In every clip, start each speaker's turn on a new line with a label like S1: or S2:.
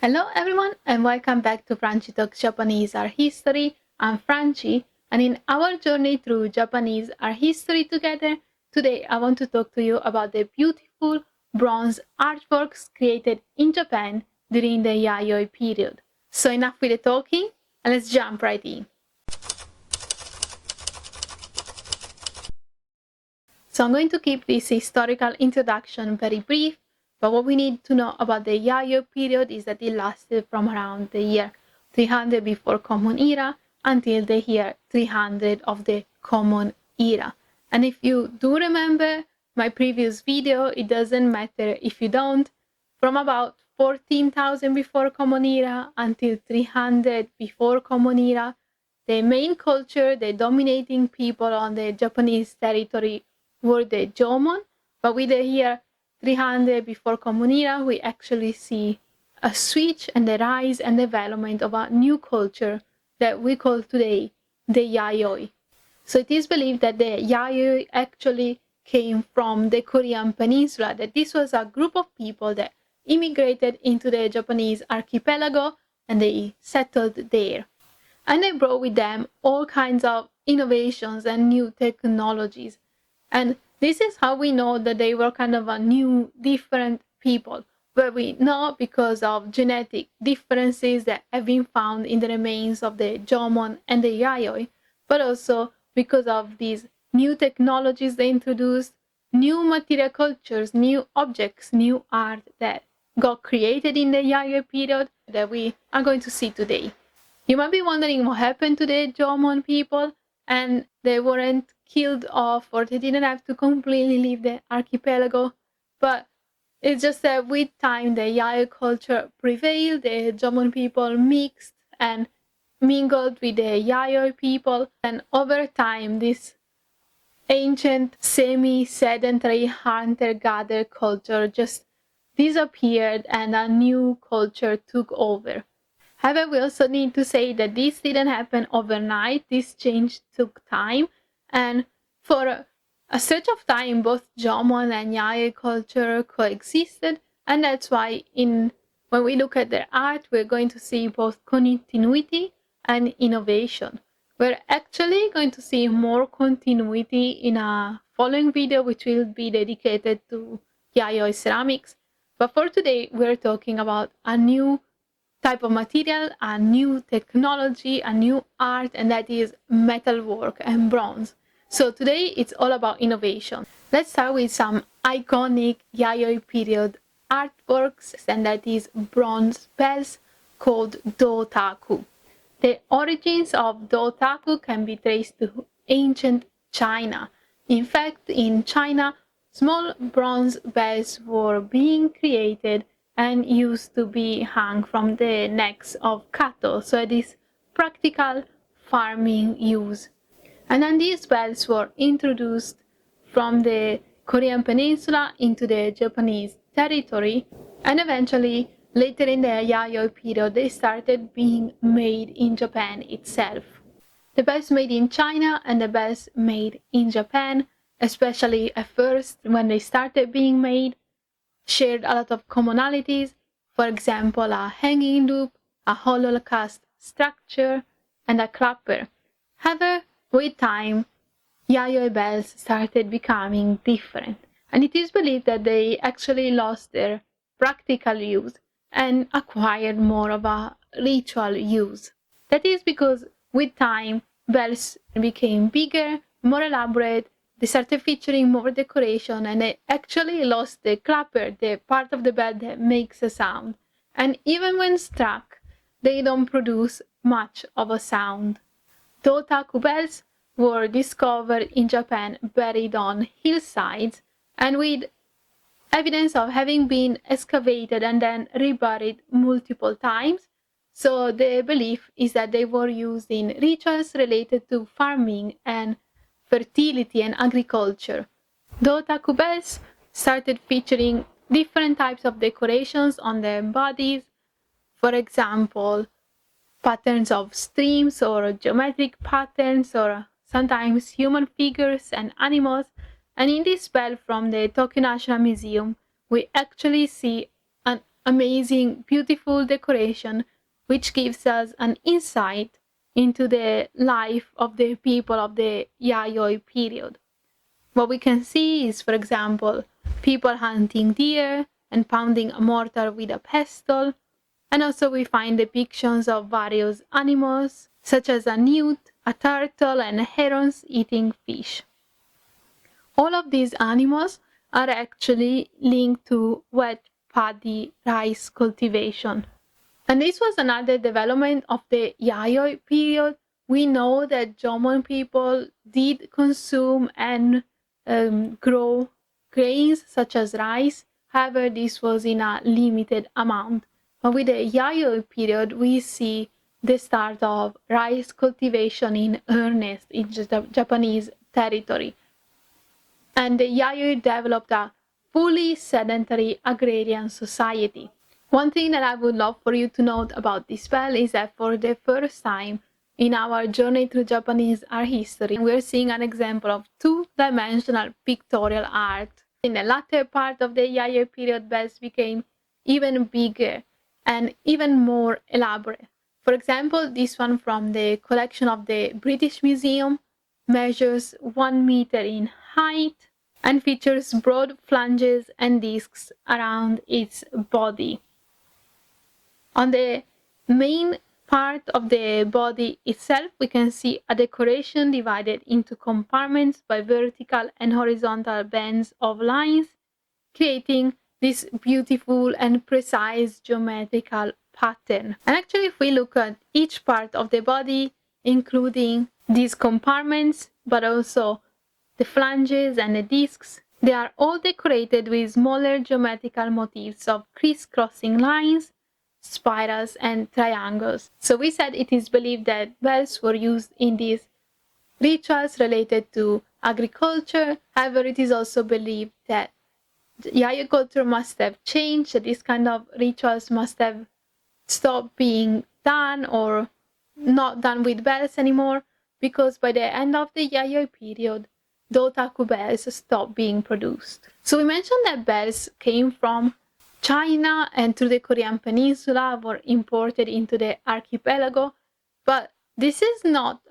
S1: Hello everyone and welcome back to Franci Talks Japanese Art History. I'm Franci, and in our journey through Japanese art history together, today I want to talk to you about the beautiful bronze artworks created in Japan during the Yayoi period. So enough with the talking, and let's jump right in. So I'm going to keep this historical introduction very brief. But what we need to know about the Yayoi period is that it lasted from around the year 300 before Common Era until the year 300 of the Common Era. And if you do remember my previous video, it doesn't matter if you don't, from about 14,000 before Common Era until 300 before Common Era, the main culture, the dominating people on the Japanese territory were the Jomon, but with the year 300 before Common Era, we actually see a switch and the rise and development of a new culture that we call today the Yayoi. So it is believed that the Yayoi actually came from the Korean peninsula, that this was a group of people that immigrated into the Japanese archipelago and they settled there. And they brought with them all kinds of innovations and new technologies. And this is how we know that they were kind of a new, different people. But we know because of genetic differences that have been found in the remains of the Jomon and the Yayoi, but also because of these new technologies they introduced, new material cultures, new objects, new art that got created in the Yayoi period that we are going to see today. You might be wondering what happened to the Jomon people, and they weren't killed off or they didn't have to completely leave the archipelago, but it's just that with time the Yayoi culture prevailed, the Jomon people mixed and mingled with the Yayoi people, and over time this ancient semi-sedentary hunter-gatherer culture just disappeared and a new culture took over. However, we also need to say that this didn't happen overnight. This change took time, and for a stretch of time, both Jomon and Yayoi culture coexisted, and that's why when we look at their art, we're going to see both continuity and innovation. We're actually going to see more continuity in a following video, which will be dedicated to Yayoi ceramics. But for today, we're talking about a new type of material, a new technology, a new art, and that is metalwork and bronze. So today it's all about innovation. Let's start with some iconic Yayoi period artworks, and that is bronze bells called Dōtaku. The origins of Dōtaku can be traced to ancient China. In fact, in China, small bronze bells were being created and used to be hung from the necks of cattle, so it is practical farming use. And then these bells were introduced from the Korean peninsula into the Japanese territory, and eventually later in the Yayoi period they started being made in Japan itself. The bells made in China and the bells made in Japan, especially at first when they started being made, shared a lot of commonalities, for example, a hanging loop, a hollow cast structure, and a clapper. However, with time, Yayoi bells started becoming different, and it is believed that they actually lost their practical use and acquired more of a ritual use. That is because with time, bells became bigger, more elaborate, they started featuring more decoration, and they actually lost the clapper, the part of the bell that makes a sound. And even when struck, they don't produce much of a sound. Dōtaku bells were discovered in Japan buried on hillsides and with evidence of having been excavated and then reburied multiple times. So the belief is that they were used in rituals related to farming and fertility and agriculture. Dōtaku bells started featuring different types of decorations on their bodies, for example, patterns of streams or geometric patterns or sometimes human figures and animals. And in this bell from the Tokyo National Museum, we actually see an amazing, beautiful decoration, which gives us an insight into the life of the people of the Yayoi period. What we can see is, for example, people hunting deer and pounding a mortar with a pestle, and also we find depictions of various animals, such as a newt, a turtle, and herons eating fish. All of these animals are actually linked to wet paddy rice cultivation. And this was another development of the Yayoi period. We know that Jomon people did consume and grow grains such as rice. However, this was in a limited amount. But with the Yayoi period, we see the start of rice cultivation in earnest in Japanese territory. And the Yayoi developed a fully sedentary agrarian society. One thing that I would love for you to note about this bell is that for the first time in our journey through Japanese art history, we're seeing an example of two-dimensional pictorial art. In the latter part of the Yayoi period, bells became even bigger and even more elaborate. For example, this one from the collection of the British Museum measures 1 meter in height and features broad flanges and discs around its body. On the main part of the body itself, we can see a decoration divided into compartments by vertical and horizontal bands of lines, creating this beautiful and precise geometrical pattern. And actually, if we look at each part of the body, including these compartments, but also the flanges and the discs, they are all decorated with smaller geometrical motifs of crisscrossing lines, spirals, and triangles. So we said it is believed that bells were used in these rituals related to agriculture. However, it is also believed that Yayoi culture must have changed, that these kind of rituals must have stopped being done or not done with bells anymore, because by the end of the Yayoi period, Dōtaku bells stopped being produced. So we mentioned that bells came from China and through the Korean peninsula were imported into the archipelago, but this is not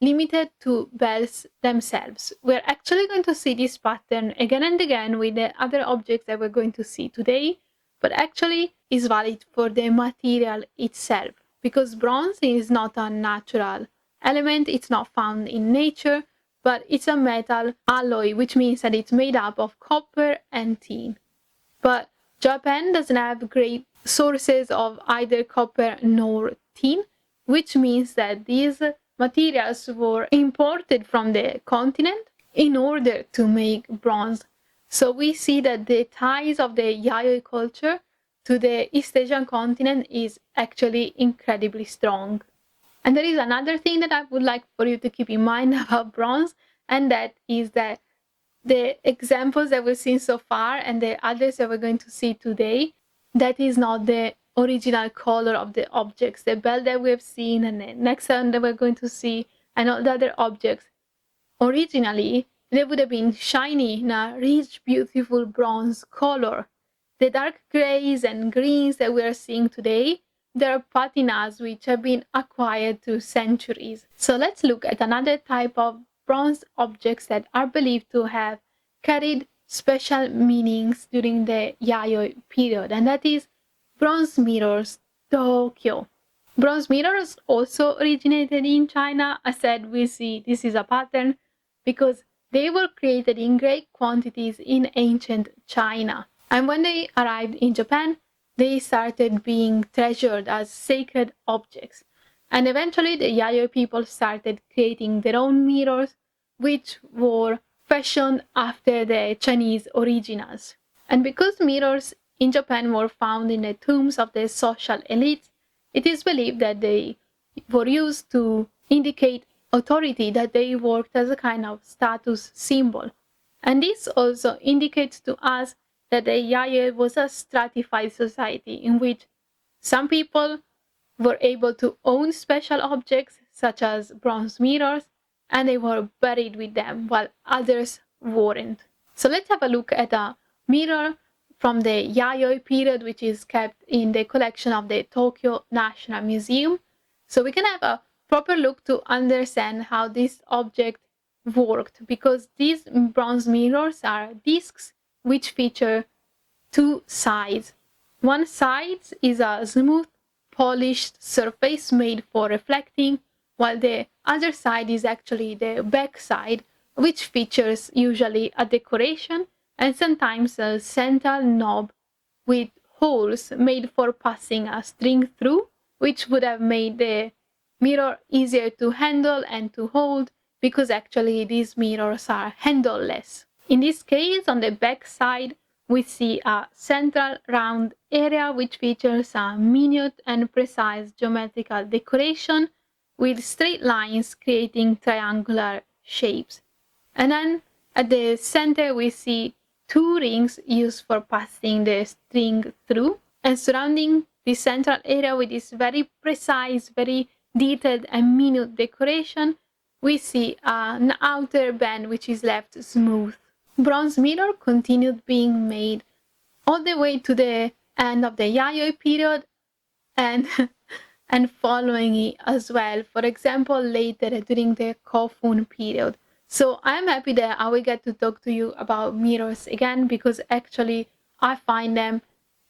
S1: limited to bells themselves. We're actually going to see this pattern again and again with the other objects that we're going to see today, but actually is valid for the material itself, because bronze is not a natural element, it's not found in nature, but it's a metal alloy, which means that it's made up of copper and tin. But Japan doesn't have great sources of either copper nor tin, which means that these materials were imported from the continent in order to make bronze. So we see that the ties of the Yayoi culture to the East Asian continent is actually incredibly strong. And there is another thing that I would like for you to keep in mind about bronze, and that is that the examples that we've seen so far and the others that we're going to see today, that is not the original color of the objects. The bell that we've seen and the next one that we're going to see and all the other objects, originally they would have been shiny in a rich, beautiful bronze color. The dark grays and greens that we are seeing today, they are patinas which have been acquired through centuries. So let's look at another type of bronze objects that are believed to have carried special meanings during the Yayoi period, and that is bronze mirrors, Dōkyō. Bronze mirrors also originated in China. As said, we see this is a pattern because they were created in great quantities in ancient China. And when they arrived in Japan, they started being treasured as sacred objects. And eventually the Yayoi people started creating their own mirrors, which were fashioned after the Chinese originals. And because mirrors in Japan were found in the tombs of the social elites, it is believed that they were used to indicate authority, that they worked as a kind of status symbol. And this also indicates to us that the Yayoi was a stratified society in which some people were able to own special objects such as bronze mirrors, and they were buried with them while others weren't. So let's have a look at a mirror from the Yayoi period, which is kept in the collection of the Tokyo National Museum. So we can have a proper look to understand how this object worked, because these bronze mirrors are discs which feature two sides. One side is a smooth, polished surface made for reflecting, while the other side is actually the back side, which features usually a decoration and sometimes a central knob with holes made for passing a string through, which would have made the mirror easier to handle and to hold, because actually these mirrors are handleless. In this case, on the back side, we see a central round area which features a minute and precise geometrical decoration with straight lines creating triangular shapes. And then at the center we see two rings used for passing the string through, and surrounding the central area with this very precise, very detailed and minute decoration, we see an outer band which is left smooth. Bronze mirror continued being made all the way to the end of the Yayoi period and following it as well, for example later during the Kofun period. So I'm happy that I will get to talk to you about mirrors again, because actually I find them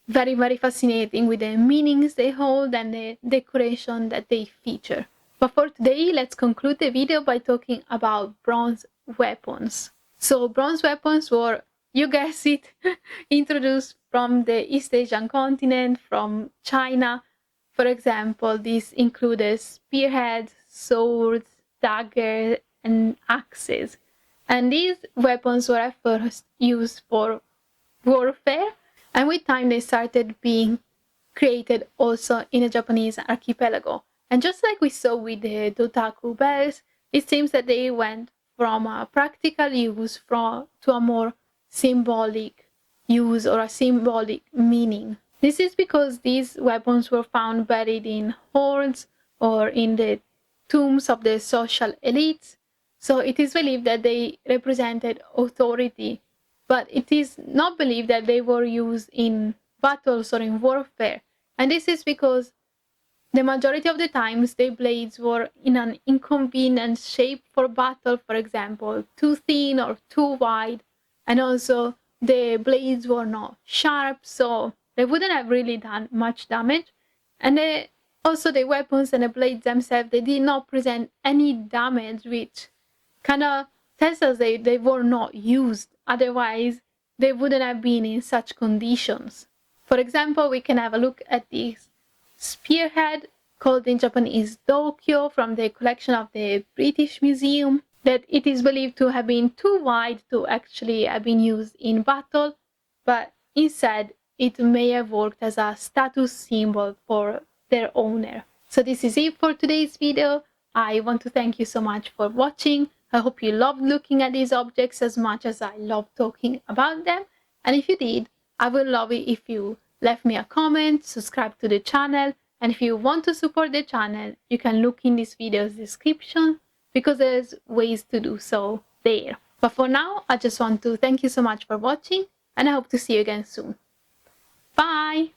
S1: very, very fascinating with the meanings they hold and the decoration that they feature. But for today, let's conclude the video by talking about bronze weapons. So bronze weapons were, you guessed it, introduced from the East Asian continent, from China. For example, these included spearheads, swords, daggers, and axes. And these weapons were at first used for warfare, and with time they started being created also in a Japanese archipelago. And just like we saw with the Dōtaku bells, it seems that they went from a practical use to a more symbolic use or a symbolic meaning. This is because these weapons were found buried in hoards or in the tombs of the social elites. So it is believed that they represented authority, but it is not believed that they were used in battles or in warfare. And this is because the majority of the times the blades were in an inconvenient shape for battle, for example, too thin or too wide, and also the blades were not sharp, so they wouldn't have really done much damage. And also the weapons and the blades themselves, they did not present any damage, which kind of tells us they were not used, otherwise they wouldn't have been in such conditions. For example, we can have a look at this spearhead, called in Japanese Dōkyō, from the collection of the British Museum, that it is believed to have been too wide to actually have been used in battle, but instead it may have worked as a status symbol for their owner. So this is it for today's video. I want to thank you so much for watching. I hope you loved looking at these objects as much as I love talking about them. And if you did, I would love it if you left me a comment, subscribe to the channel, and if you want to support the channel, you can look in this video's description, because there's ways to do so there. But for now, I just want to thank you so much for watching, and I hope to see you again soon. Bye!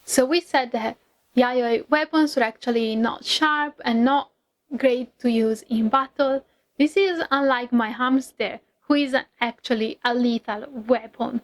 S1: So we said that Yayoi weapons were actually not sharp and not great to use in battle. This is unlike my hamster, who is actually a lethal weapon.